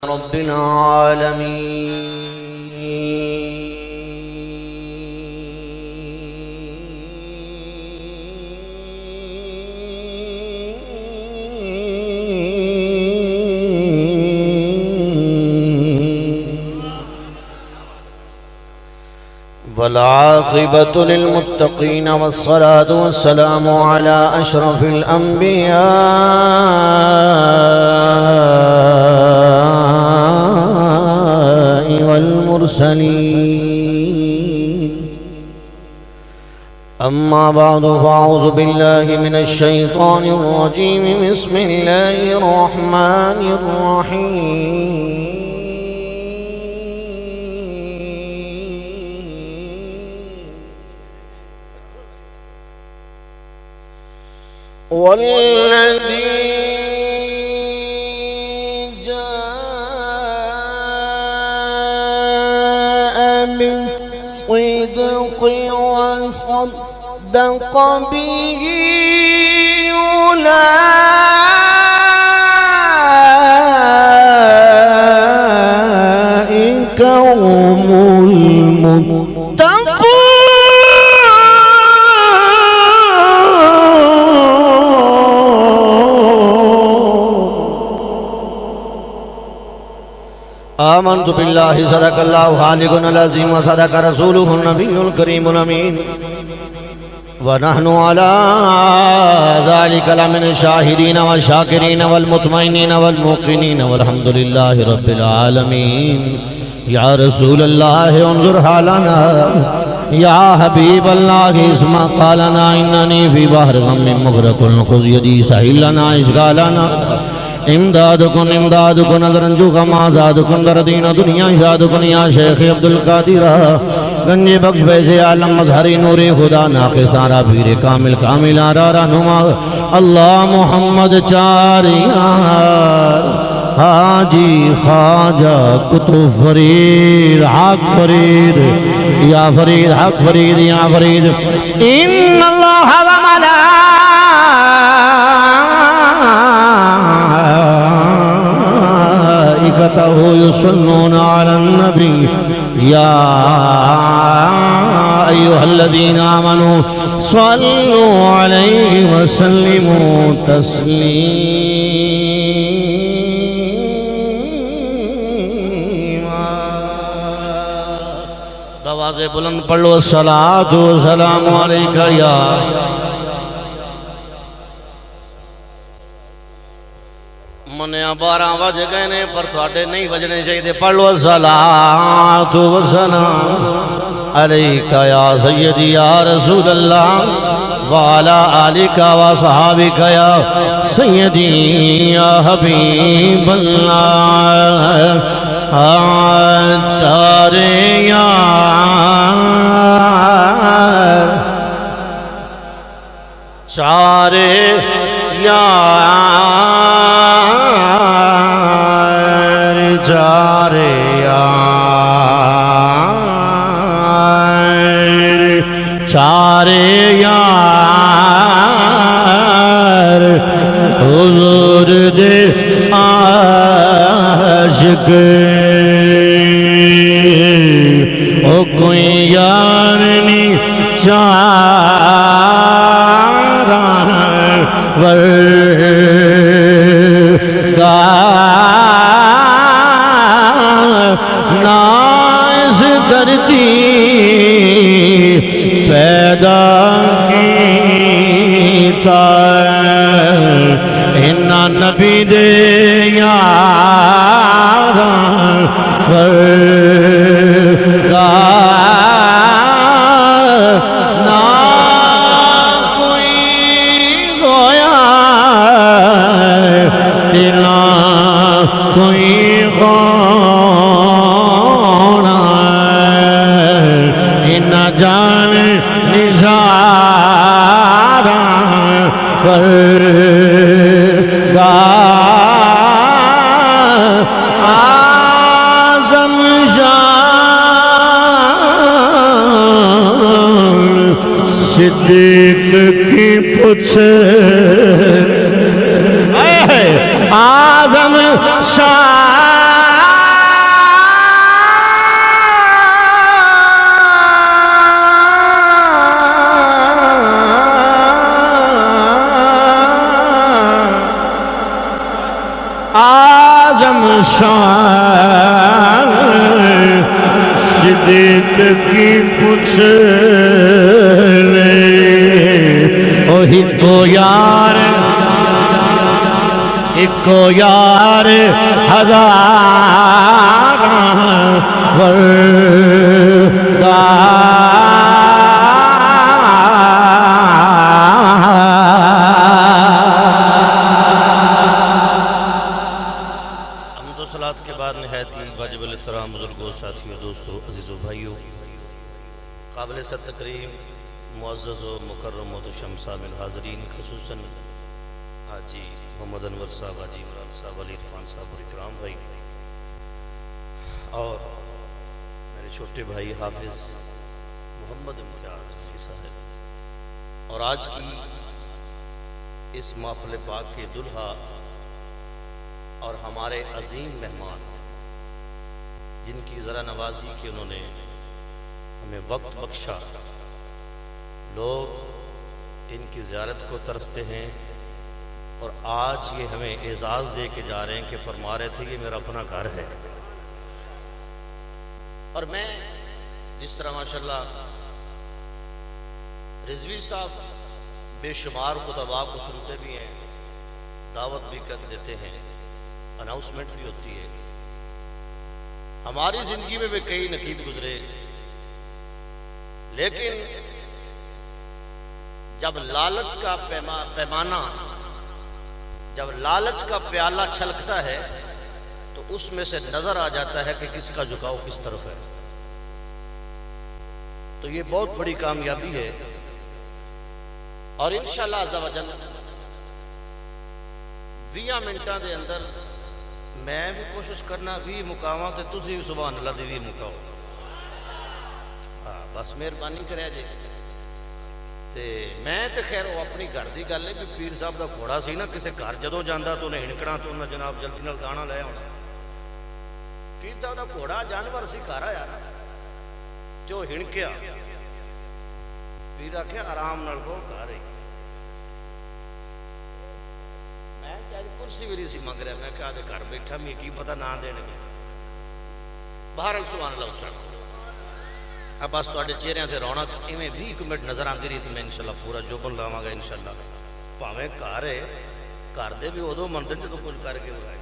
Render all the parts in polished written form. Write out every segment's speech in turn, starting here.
رب العالمين والعاقبة للمتقين والصلاة والسلام على أشرف الأنبياء والمرسلين أما بعد فأعوذ بالله من الشيطان الرجيم بسم الله الرحمن الرحيم والذي جاء بالصدق وصدق به أولئك هم المتقون آمنت بالله صدق الله خالقنا العظيم وصدق رسوله النبي الكريم الأمين ونحن على ذلك لمن الشاهدين والشاكرين والمطمئنين والموقنين والحمد لله رب العالمين يا رسول الله انظر حالنا يا حبيب الله اسمع قالنا إنني في بحر غم مغرق خذ يدي سهل لنا إشغالنا امدادکن امدادکن ادرنجو غمازادکن دردین دنیا شادکن یا شیخ عبدالقادر گنج بخش فیض عالم مظہری نور خدا ناقص سارا پیر کامل کامل آرا رہنما اللہ محمد چاریار حاجی خواجہ کتب فرید حق فرید یا فرید حق فرید یا فرید ان اللہ و ملائکتہ یصلون علی النبی یا ایہا الذین آمنوا صلوا علیہ وسلموا تسلیما آواز بلند پڑھ لو الصلاۃ والسلام علیکہ یا منیا 12 بج گئے نے پر تھوڑے نہیں بجنے چاہیے پڑھ لو الصلاۃ والسلام علیکہ یا سیدی یا رسول اللہ وعلا آلکہ وصحابکہ یا سیدی یا حبیب اللہ چارے یار چارے یار چارے یار چارے یار حضور دے عاشق او کوئی یار نہیں چارہ ورگا ناز کرتی پیدا کیتا انہا نبی دے یاراں ورگا جان نثارا ورگا اعظم شان صدیق کی پوچھ اعظم شان شان صدیق کی پوچھ لے وہی کو یار ایک کو یار ہزار کے بعد نہایت واجب الاحترام بزرگوں ساتھیوں دوستوں عزیزوں بھائیوں قابل ست تکریم معزز و مکرم و شمسا من حاضرین خصوصاً حاجی محمد انور صاحب حاجی عمران صاحب علی عرفان صاحب اور اکرام بھائی اور میرے چھوٹے بھائی حافظ محمد امتیاز رضوی صاحب اور آج کی اس محفل پاک کے دلہا اور ہمارے عظیم مہمان جن کی ذرا نوازی کہ انہوں نے ہمیں وقت بخشا لوگ ان کی زیارت کو ترستے ہیں اور آج یہ ہمیں اعزاز دے کے جا رہے ہیں کہ فرما رہے تھے کہ میرا اپنا گھر ہے اور میں جس طرح ماشاءاللہ رضوی صاحب بے شمار خطباء کو سنتے بھی ہیں دعوت بھی کر دیتے ہیں اناؤنسمنٹ بھی ہوتی ہے ہماری زندگی میں بھی کئی نقیب گزرے لیکن جب لالچ کا پیمانہ جب لالچ کا پیالہ چھلکتا ہے تو اس میں سے نظر آ جاتا ہے کہ کس کا جھکاؤ کس طرف ہے تو یہ بہت بڑی کامیابی ہے اور انشاءاللہ عز و جل 20 منٹاں دے اندر میں بھی کوشش کرنا 20 مقامات تے تسی بھی سبحان اللہ دی 20 مقام بس مہربانی کرے جی تے میں تے خیر وہ اپنی گھر دی گل ہے کہ پیر صاحب دا گھوڑا سی نا کسے گھر جدوں جاندا تو انہیں ہنکنا تو انہیں جناب جلدی نال دانا لے آنا پیر صاحب دا گھوڑا جانور سی گھر آیا جو ہنکیا پیر آکھیا آرام نال کو گھر ہے کرسی بھی نہیں سی مانگ رہا میں کہا دے گھر بیٹھا میں کی پتہ نہ دینے میں بہرحال سبحان اللہ اچھا اب بس تو چہرے سے رونق میں 20 منٹ نظر آتی رہی تھی میں انشاءاللہ پورا جوبن لاواں گا انشاءاللہ پاویں گھر ہے گھر دے بھی ادو منتے جدوں کچھ کر کے لائے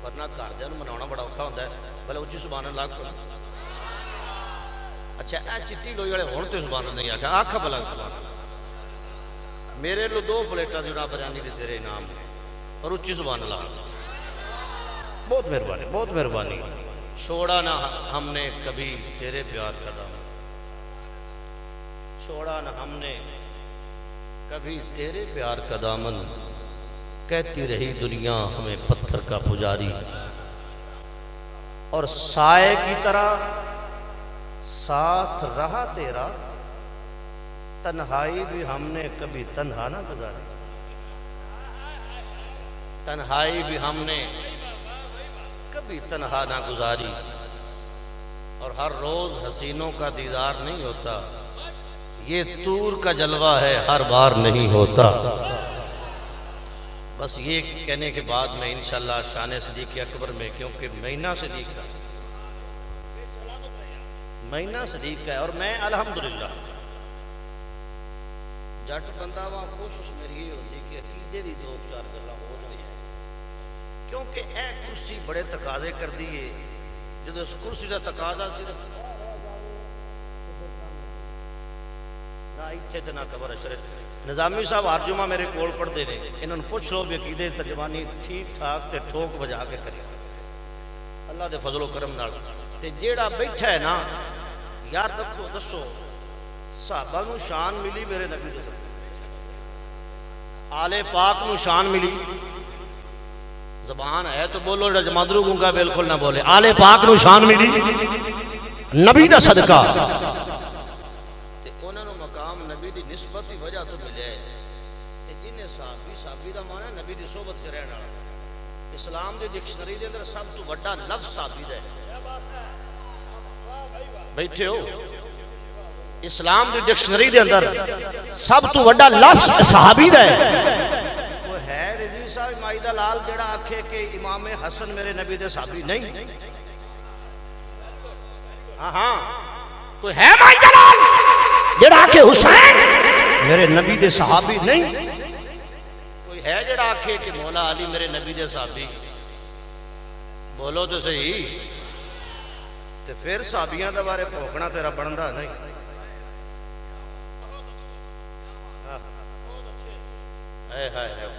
ورنہ گھر دے مناؤنا بڑا اوکھا ہوتا ہے بھلے اچھی سبحان اللہ کھولا اچھا اے چٹی لوئی والے ہون تے سبحان اللہ نہیں آکھا آکھا بھلا سبحان اللہ میرے لو 2 پلیٹا جناب بریانی دی تیرے انعام اور اچھی سبحان اللہ بہت مہربانی چھوڑا نہ ہم نے کبھی تیرے پیار کا دامن چھوڑا نہ ہم نے کبھی تیرے پیار کا دامن کہتی رہی دنیا ہمیں پتھر کا پجاری اور سائے کی طرح ساتھ رہا تیرا تنہائی بھی ہم نے کبھی تنہا نہ گزاری تنہائی بھی ہم نے کبھی تنہا نہ گزاری اور ہر روز حسینوں کا دیدار نہیں ہوتا یہ طور کا جلوہ ہے ہر بار نہیں ہوتا بس یہ کہنے کے بعد میں انشاءاللہ شان صدیق اکبر میں کیونکہ مہینہ صدیق کا ہے اور میں الحمدللہ جٹ بندہ وہاں کوشش میری یہ ہوتی کہ عقیدے دی 2-4 گلاں ہو جائیں کیونکہ اے کرسی بڑے تقاضے کر دیئے جدو اس کرسی دا تقاضا صرف نہ اچھے تے نہ قبر اشرت نظامی صاحب ہر جمعہ میرے کول پڑھ دے رہے انہوں نے پوچھ لو بھی عقیدے ترجمانی ٹھیک ٹھاک تے ٹھوک بجا کے کری اللہ دے فضل و کرم نال تے جیڑا بیٹھا ہے نا یار دسو صحابہ نو شان ملی میرے نبی دے آل پاک نو شان ملی زبان ہے تو بولو مادرو گونگا بالکل نہ بولے آل پاک نو شان ملی نبی دا صدقہ تے انہاں نو مقام نبی دی نسبت دی وجہ تو ملے تے جنہیں صحابی دا معنی نبی دی صحبت سے رہنا اسلام دی ڈکشنری دے اندر سب تو بڑا لفظ صحابی دا ہے بیٹھے ہو اسلام دی ڈکشنری دے اندر سب تو بڑا لفظ صحابی دا ہے وہ ہے رضوی صاحب مائی دا جلال جڑا آکھے کہ امام حسن میرے نبی دے صحابی نہیں؟ ہاں کوئی ہے بھائی جلال جڑا آکھے حسین میرے نبی دے صحابی نہیں؟ کوئی ہے جڑا آکھے کہ مولا علی میرے نبی دے صحابی؟ بولو تو صحیح. تے پھر صحابیاں دے بارے بھوکنا تیرا بندا نہیں.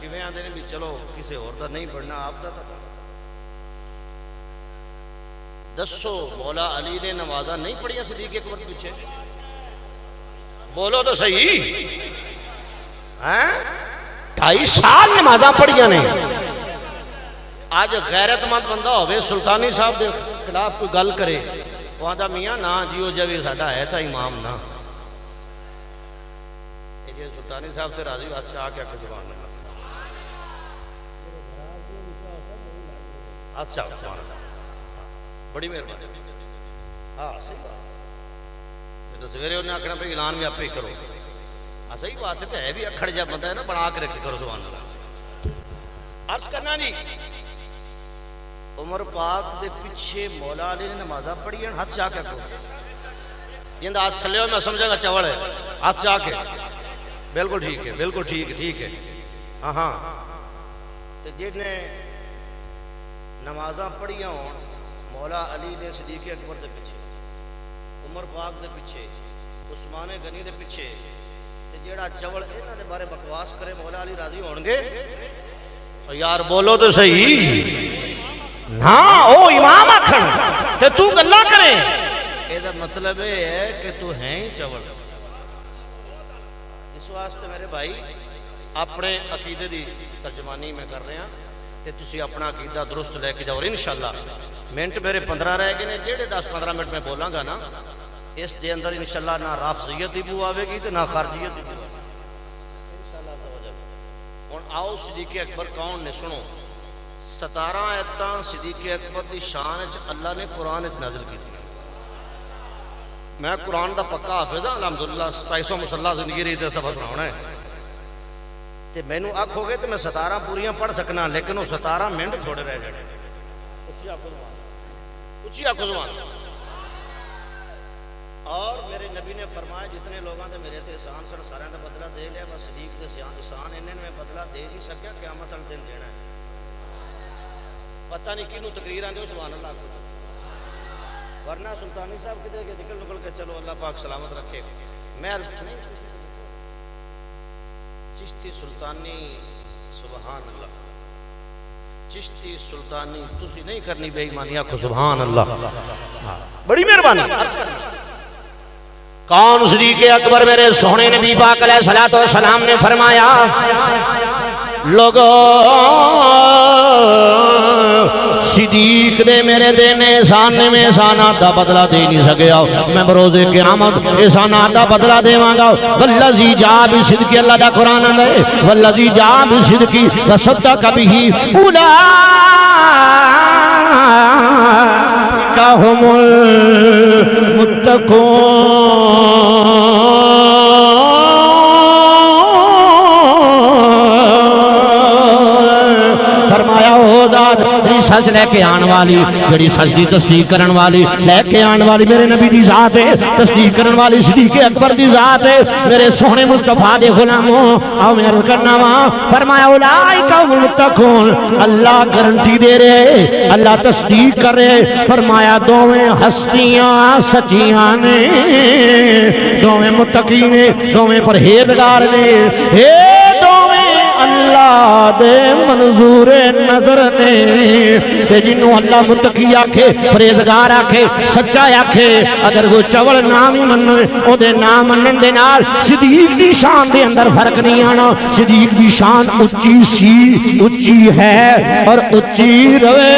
کیویں آندے نے بھی چلو کسے اور دا نہیں پڑھنا آپ دا تھا. دسو مولا علی نے نمازاں نہیں پڑھیا صدیق اکبر پیچھے؟ بولو تو صحیح. 2.5 سال نمازاں پڑھیا نے. آج غیرت مند بندہ ہوئے سلطانی صاحب دے خلاف کوئی گل کرے وہ آدھا میاں نا جیو جوی ساڈا ہے تا امام نا. یہ سلطانی صاحب تے راضی ہاتھ چاہ کے زبان میں اچھا بڑی مہربانی. ہاں صحیح بات. سویرے انہیں آخنا بھائی اعلان بھی آپ ہی کرو. ہاں صحیح بات ہے بھی اکھڑ جا بندہ ہے نا بنا کے رکھے کرو زبان میں. عرض کرنا جی عمر پاک دے پیچھے مولا علی نے نمازاں پڑھی ہیں ہاتھ چاہ کے کو جن ہاتھ تھلے ہوئے میں سمجھا گا چوڑ ہے ہاتھ چاہ کے. بالکل ٹھیک ہے بالکل ٹھیک ہے. ہاں ہاں تے جن نے نمازاں پڑھیاں ہوں مولا علی نے صدیق اکبر دے پیچھے عمر پاک دے پیچھے عثمان غنی دے پیچھے تے جیڑا چوڑ انہاں دے بارے بکواس کرے مولا علی راضی ہون گے؟ یار بولو تو صحیح. ہاں او امام آکھن تے تو گلاں کرے اے دا مطلب ہے کہ تو ہیں ہی چوڑ. اس واسطے میرے بھائی اپنے عقیدے دی ترجمانی میں کر رہے ہیں تے تسی اپنا عقیدہ درست لے کے جاؤ. اور انشاءاللہ منٹ میرے 15 رہ گئے نے جیڑے 10-15 منٹ میں بولاں گا نا اس دے اندر انشاءاللہ نہ رافضیت دی بو آوے گی تے نہ خارجیت دی بو آوے گی انشاءاللہ توجہ. ہن آؤ صدیق اکبر کون نے سنو. 17 آیتاں صدیق اکبر دی شان وچ اللہ نے قرآن وچ نازل کیتی. میں قرآن دا پکا حافظ ہاں الحمدللہ 2700 مصلا زندگی رہی تے اس دفعہ سناونا ہے تے مینوں آکھو گے تے میں 17 پوریاں پڑھ سکنا لیکن وہ 17 منٹ تھوڑے رہ جانے. اچھی آکھو زبان. اور میرے نبی نے فرمایا جتنے لوگاں دے میرے تے احسان سن سارے دا بدلہ دے لیا بس صدیق دے احسان انہیں میں بدلہ دے نہیں سکیا قیامت تک دن دینا ہے. پتہ نہیں کینوں تقریر آندے سبحان اللہ کو ورنہ سلطانی صاحب کدھر کے نکل کے چلو اللہ پاک سلامت رکھے. میں عرض چشتی سلطانی سبحان اللہ چشتی سلطانی تسی نہیں کرنی بے ایمانی آکھو سبحان اللہ بڑی مہربانی. کون صدیق اکبر میرے سونے نبی پاک علیہ الصلوۃ والسلام نے فرمایا لوگو صدیق دے میرے دینے احسان میں احسانات دا بدلہ دے نہیں سکیا میں بروز قیامت احسانات دا بدلہ دے مانگا. والذی جاء بصدق اللہ دا قرآن ہے والذی جاء بصدق وصدق به اولئک هم المتقون. فرمایا ہو ذات سچ لے کے آن والی جڑی سچ دی تصدیق کرن والی لے کے آن والی میرے نبی دی ذات ہے. تصدیق کرن والی صدیق اکبر دی ذات ہے. میرے سونے مصطفیٰ دے غلاموں آؤ میں عرض کرنا وا فرمایا اولئک هم المتقون. اللہ گارنٹی دے رہے اللہ تصدیق کر رہے. فرمایا دوویں ہستیاں سچیاں نے دوویں متقی نے دوویں پرہیزگار نے اللہ دے منظور نظر نے تے جنوں اللہ متقی آکھے پرہیزگار آکھے سچا آکھے اگر وہ چوڑ نام ہی مننے او دے نام منن دے نال صدیق دی شان دے اندر فرق نہیں آنا. صدیق دی شان اچھی سی اچھی ہے اور اچھی روے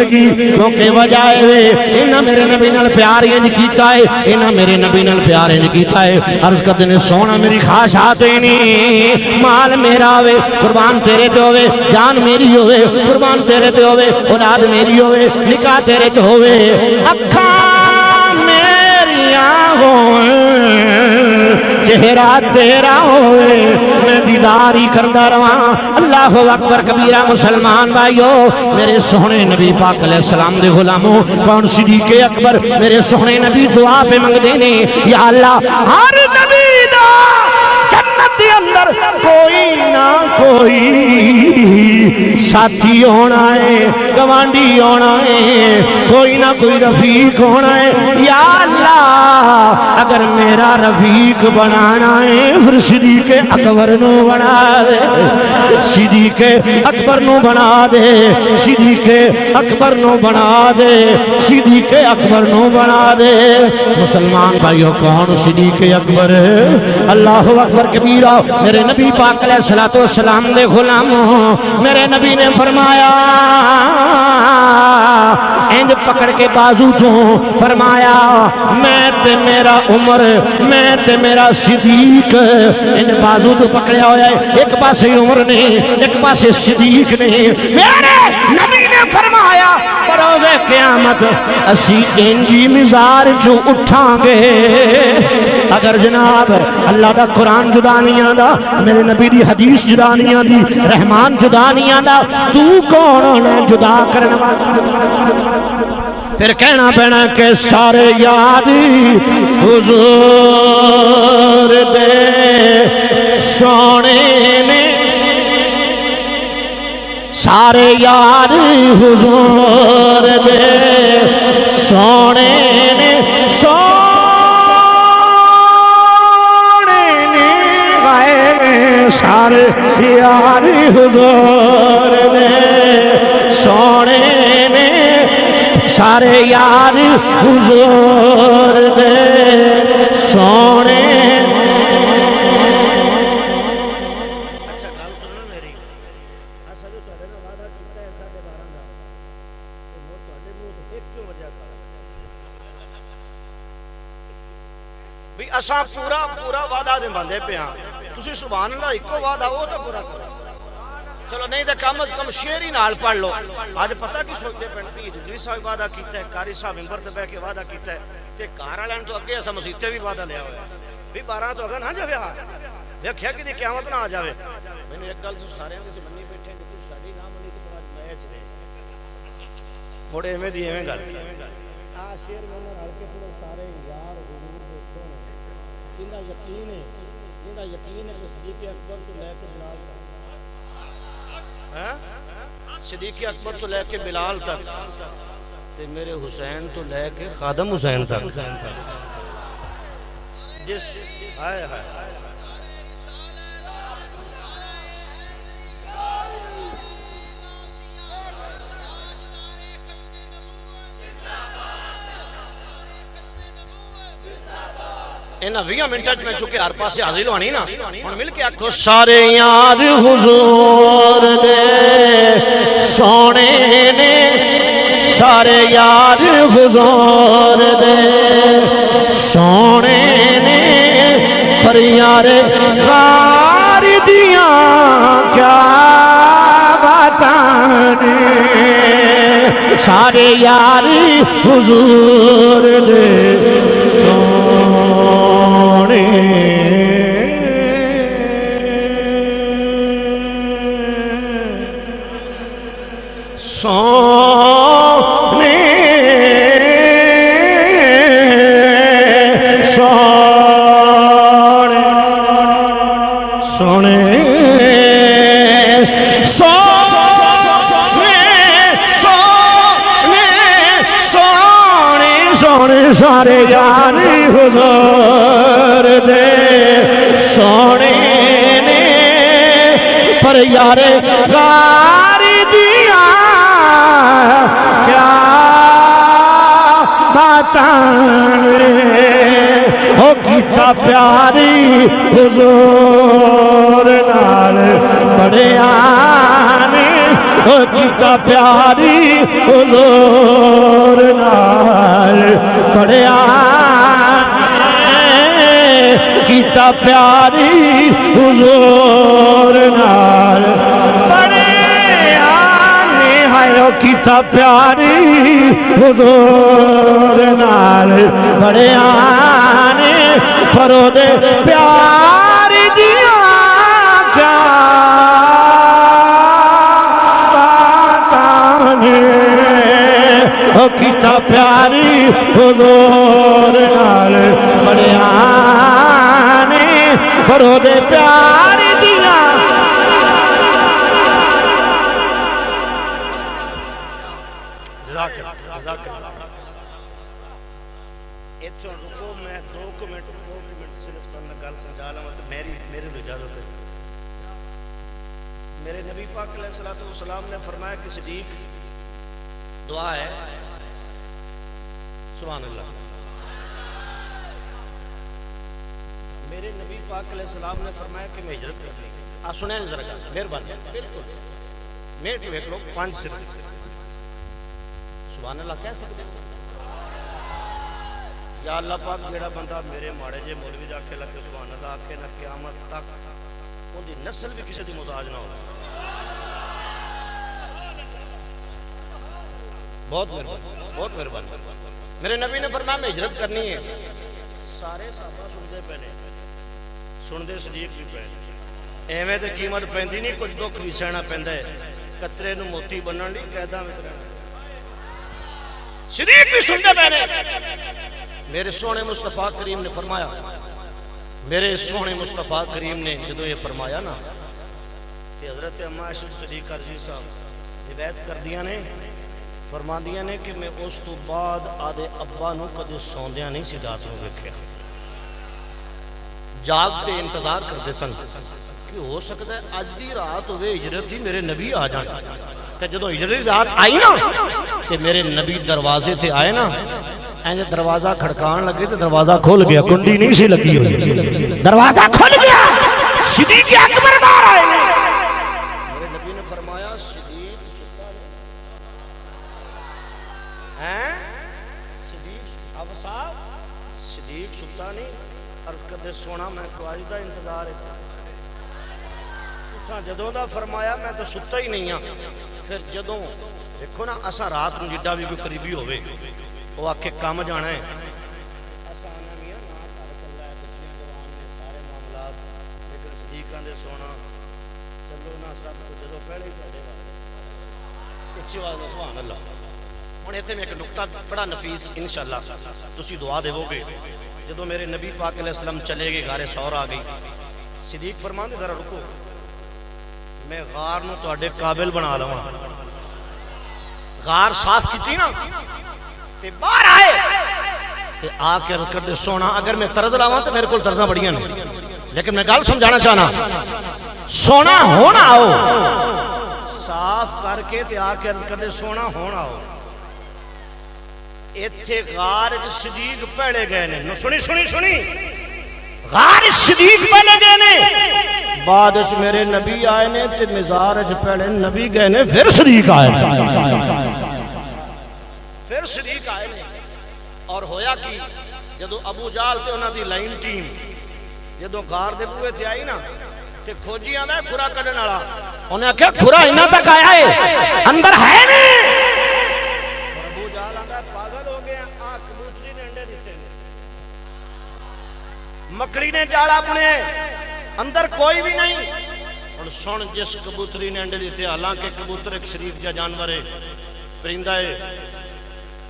گی کیونکہ وجہ ہے انہاں میرے نبی نال پیار یہ نہیں کیتا ہے انہاں میرے نبی نال پیار نہیں کیتا ہے. عرض کرتے نے سونا میری خواہشات نہیں مال میرا ہوئے قربان تیرے پہ ہوئے جان میری ہوئے قربان تیرے پہ ہوئے اولاد میری ہوئے نکاح تیرے چ ہوئے اکھاں میریاں ہوئے چہرہ تیرا ہوئے میں دیدار ہی کردا رہاں اللہ اکبر کبیرہ مسلمان بھائیو میرے سونے نبی پاک علیہ السلام دے غلاموں کون صدیق اکبر میرے سونے نبی دعا پہ منگ دینے یا اللہ ہر نبی دا جنت دے اندر کوئی نہ کوئی ساتھی ہونا ہے گوانڈی ہونا ہے کوئی نہ کوئی رفیق ہونا ہے یا اللہ اگر میرا رفیق بنانا ہے پھر صدیق اکبر نو بنا دے صدیق اکبر نو بنا دے صدیق اکبر نو بنا دے صدیق اکبر نو بنا دے مسلمان بھائیو کون صدیق اکبر اللہ اکبر کبیرہ میرے نبی پاک علیہ السلام دے غلاموں میرے نبی نے فرمایا اینج پکڑ کے بازو تو فرمایا میں تے میرا عمر میں تے میرا صدیق ان بازو تو پکڑیا ہویا ہے ایک پاسے عمر نہیں ایک پاسے صدیق نہیں میرے نبی نے فرمایا بروز قیامت اسی انجی مزار جو اٹھاں گے اگر جناب اللہ دا قرآن جدا نہیں آندا میرے نبی دی حدیث جدا نہیں آندی رحمان جدا نہیں آندا تو کون جدا کرنا پھر کہنا پینا کہ سارے یاد حضور دے سونے نے سارے یاد حضور دے سونے نے سارے یار حضور نے سونے نے سارے یار حضور نے سونے اچھا گل سنو میری اسا جو تہاڈے نال وعدہ کیتا ہے 12:30 دا تے مو تہاڈے منہ ایک کیوں وجہ کر بھی اسا پورا وعدہ دے بندے پیاں تسی سبحان اللہ ایکو وعدہ وہ تو پورا کرو چلو نہیں تو کم از کم شعر ہی نال پڑھ لو آج پتہ کی سوچتے پڑھ بھی رضوی صاحب وعدہ کیتا ہے قاری صاحب ممبر تے بیٹھ کے وعدہ کیتا ہے تے گھر والوں تو اگے اسا مسیتے بھی وعدہ لیا ہوا بھی 12 تو اگے نہ جاوے دیکھیا کہ قیامت نہ آ جاوے میں ایک گل تو سارے دے منی بیٹھے کہ تو ساری نہ منی تو آج میچ دے موڑے ایویں دی ایویں گل آ شعر میں رل کے پورے سارے یار حضور دے سونے اندا یقین ہے یقین ہے کہ صدیق اکبر تو لے کے بلال تک صدیق اکبر تو لے کے بلال تک تے میرے حسین تو لے کے خادم حسین تک جس ہائے ہائے انہاں 20 منٹ میں چکے ہر پاسے حاضر ہونی نا ہن مل کے آکھو سارے یار حضور دے سونے نے سارے یار حضور دے سونے نے پر یار غار دیاں کیا بتانے سارے یار حضور دے سونے سونے سونے سونے سارے یار حضور دے سونے نے پر یار غار دیا کیا بتانے او کیتا پیاری حضور نال بڑے آنے او کیتا پیاری حضور نال بڑے آنے کیتا پیاری حضور نال بڑے آنے ہائے او کیتا پیاری حضور نال بڑے آنے پرو دے پیار دیا کیا باتانے کیتا پیاری حضور نال بڑیانے پرو دے پیار دیا اتھوں رکو میں 2 منٹ صرف تنہ گل سمجھا لوں تو میرے لئے اجازت ہے میرے نبی پاک علیہ السلام نے فرمایا کہ صدیق دعا ہے سبحان اللہ میرے نبی پاک علیہ السلام نے فرمایا کہ میں ہجرت کر لی آپ سنیں نہیں ذرا مہربانی بالکل میرے دیکھ لو 5 صرف سبحان اللہ کہہ سکتے یا اللہ پاک جیڑا بندہ میرے ماڑے جے مولوی جا کے لگے سبحان اللہ آکھے نہ قیامت تک ان دی نسل بھی کسی دی محتاج نہ ہو بہت مہربانی میرے نبی نے فرمایا میں ہجرت کرنی ہے سارے صحابہ سندے پہنے سندے صدیق بھی پہنے ایویں تے قیمت پیندی نہیں کچھ دکھ بھی سہنا پیندا ہے قطرے نو موتی بنن دی قیداں وچ رہنا صدیق بھی سندے پہنے میرے سونے مصطفیٰ کریم نے فرمایا میرے سونے مصطفیٰ کریم نے جدو یہ فرمایا نا کہ حضرت اما عائشہ صدیقہ رضی صاحب روایت کر دیا نے فرما دیا نے کہ میں اس تو بعد آدھے ابا نو کدے سوندیاں نہیں سی رات نو ویکھیا جاگتے انتظار کرتے سن کہ ہو سکتا ہے اج دی رات ہوئے ہجرت دی میرے نبی آ جان تے جدو ہجرت دی رات آئی نا تے میرے نبی دروازے تے آئے نا اینجے دروازہ کھڑکان لگے تو دروازہ کھول گیا کنڈی نہیں سی لگی ہوئی دروازہ کھول گیا صدیق اکبر باہر آئے میرے نبی نے فرمایا صدیق ستا نہیں صدیق ستا نہیں عرض کردے سونا میں کوئی دا انتظار ہے جدوں دا فرمایا میں تو ستا ہی نہیں ہاں پھر جدوں دیکھو نا اسا رات نو جڈا بھی کوئی قریبی ہوئے وہ آکے کام جانا ہے آسانا میاں نہ کر کلا ہے بچیاں جوان نے سارے معاملات لیکن صدیقاں دے سونا چلو نہ سب کو جدو پہلے ہی پڑے والے اچھی آواز میں سبحان اللہ ہن ایتھے میں ایک نقطہ بڑا نفیس انشاءاللہ تسی دعا دیو گے جدو میرے نبی پاک علیہ السلام چلے گئے غار ثور آ گئی صدیق فرمان دے ذرا رکو میں غار نو تواڈے قابل بنا لواں غار صاف کیتی نا تے باہر آئے تے آ کے کر سونا اگر میں طرز لاواں تو میرے کول طرزاں بڑیاں نے لیکن میں گل سمجھانا چاہنا سونا ہونا آؤ صاف کر کے تے آ کے کر سونا ہونا آؤ ایتھے غار صدیق پہلے گئے نے سنی غار صدیق پہلے گئے نے بعد اس میرے نبی آئے نے تے مزار پہلے نبی گئے نے پھر صدیق آئے پھر صدیق آئے نے اور ہویا کی جدو ابو جال تے انہاں دی لائن ٹیم جدو غار دے بوئے تے آئی نا تے کھوجی آندا ہے کھرا کڈن والا انہیں آکھیا کھرا انہاں تک آیا ہے اندر ہے نہیں ابو جال آندا پاگل ہو گئے آ کبوتری نے انڈے دتے مکڑی نے جاڑا اپنے اندر کوئی بھی نہیں اور سن جس کبوتری نے انڈے دیتے حالانکہ کبوتر ایک شریف جا جانور ہے پرندہ ہے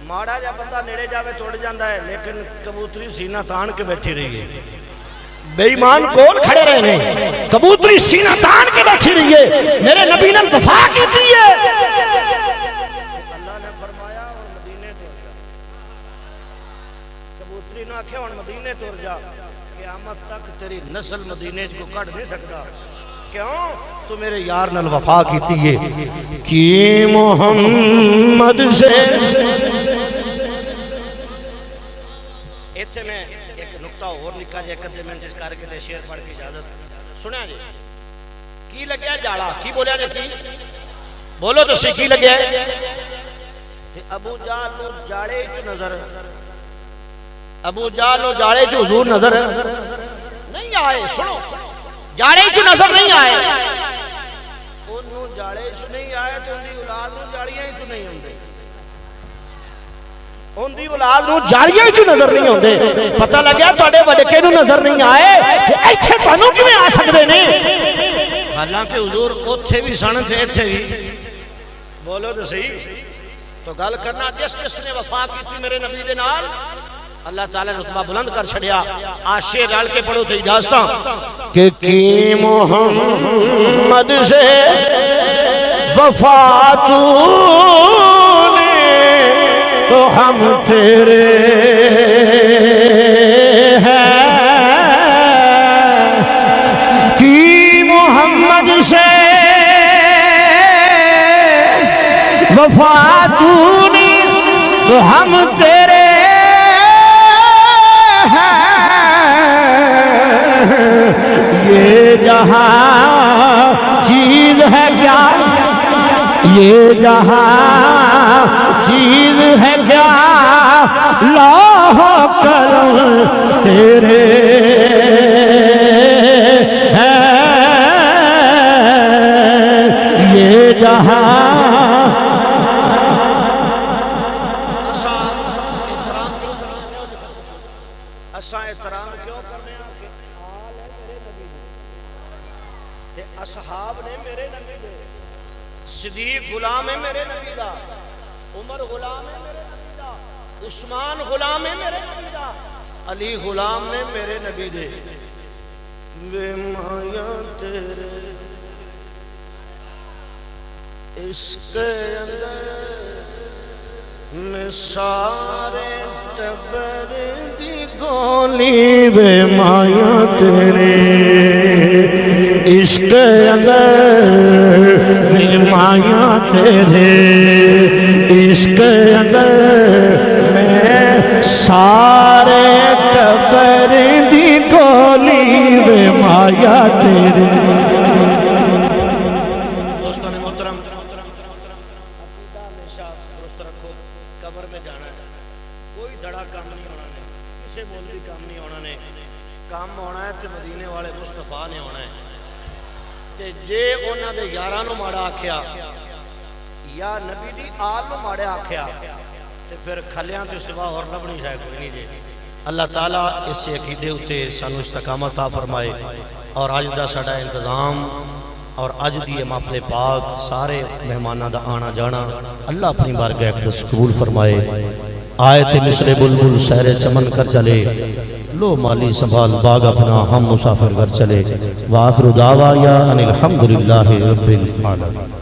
ماڑا جا بندہ نیڑے جاوے توڑ جاندہ ہے لیکن کبوتری سینہ تان کے بیٹھی رہی ہے بے ایمان کون کھڑے رہنے کبوتری سینہ تان کے بیٹھی رہی ہے میرے نبی نے وفا کی دی ہے اللہ نے فرمایا اور مدینے توڑ جا کبوتری نہ آکھے اور مدینے توڑ جا قیامت تک تیری نسل مدینے کو کٹ نہیں سکتا کیوں تو میرے یار نال وفا کیتی ہے کی محمد سے ایتھے میں ایک نقطہ اور نکا جائے قدر میں جس کار کے شعر پڑھ کی اجازت سنیا جی کی لگیا جاڑا کی بولیا جی کی بولو تو سی کی لگیا ہے ابو جال نو جاڑے چو نظر ابو جال نو جاڑے چو حضور نظر نہیں آئے سنو جاڑے چو نظر نہیں آئے انہوں جاڑے چو نہیں آئے تو انہی اولاد نو جاڑیاں ہی تو نہیں ہوں ان دی اولاد نو جاریے چ نظر نہیں ہوندے پتہ لگیا تواڈے وڈکے نو نظر نہیں آئے ایتھے تانوں کیویں آ سکدے نے حالانکہ حضور اوتھے بھی سن تے ایتھے بھی بولو تے صحیح تو گل کرنا جس نے وفا کیتی میرے نبی دے نال اللہ تعالی نے رتبہ بلند کر چھڑیا آشے رل کے پڑھو تے اجازتاں کہ کی محمد سے وفا تو تو ہم تیرے ہیں کی محمد سے وفا تو تو ہم تیرے یہ جہاں چیز ہے کیا یہ جہاں چیز ہے کیا لاہ کرم تیرے ہیں یہ جہاں اصحاب نے میرے نبی دے صدیق غلام ہے میرے نبی دا عمر غلام ہے میرے نبی دا عثمان غلام ہے میرے نبی دا علی غلام ہے میرے نبی دے بے مایا تیرے عشق اندر میں سارے ٹبر دی گولی بے مایا تیرے عشق اندر میں مایا تیرے عشق اندر میں سارے ٹبر دی گولی بے مایا تیرے دوستان محترم عقیدہ ہمیشہ درست رکھو قبر میں جانا ہے کوئی دڑا کام نہیں ہونا ہے کسے مولوی کام نہیں ہونا ہے کام ہونا ہے تے مدینے والے مصطفیٰ نے ہونا ہے تے جے اونا دے یارانو ماڑا آکھیا یا نبی دی آل نو ماڑا آکھیا تے پھر کھلیاں تے سوا اور لبنی جائے کوئی نہیں جے اللہ تعالیٰ اس سے عقیدے ہوتے سانو استقامت عطا فرمائے اور آج دا ساڈا انتظام اور اج دی محفل پاک سارے مہماناں دا آنا جانا اللہ اپنی بارگاہ اقدس قبول فرمائے آئے تھے مصر بلبل سحر چمن کر چلے لو مالی سنبھال باغ اپنا ہم مسافر کر چلے وآخر دعوایا ان الحمدللہ رب العالمین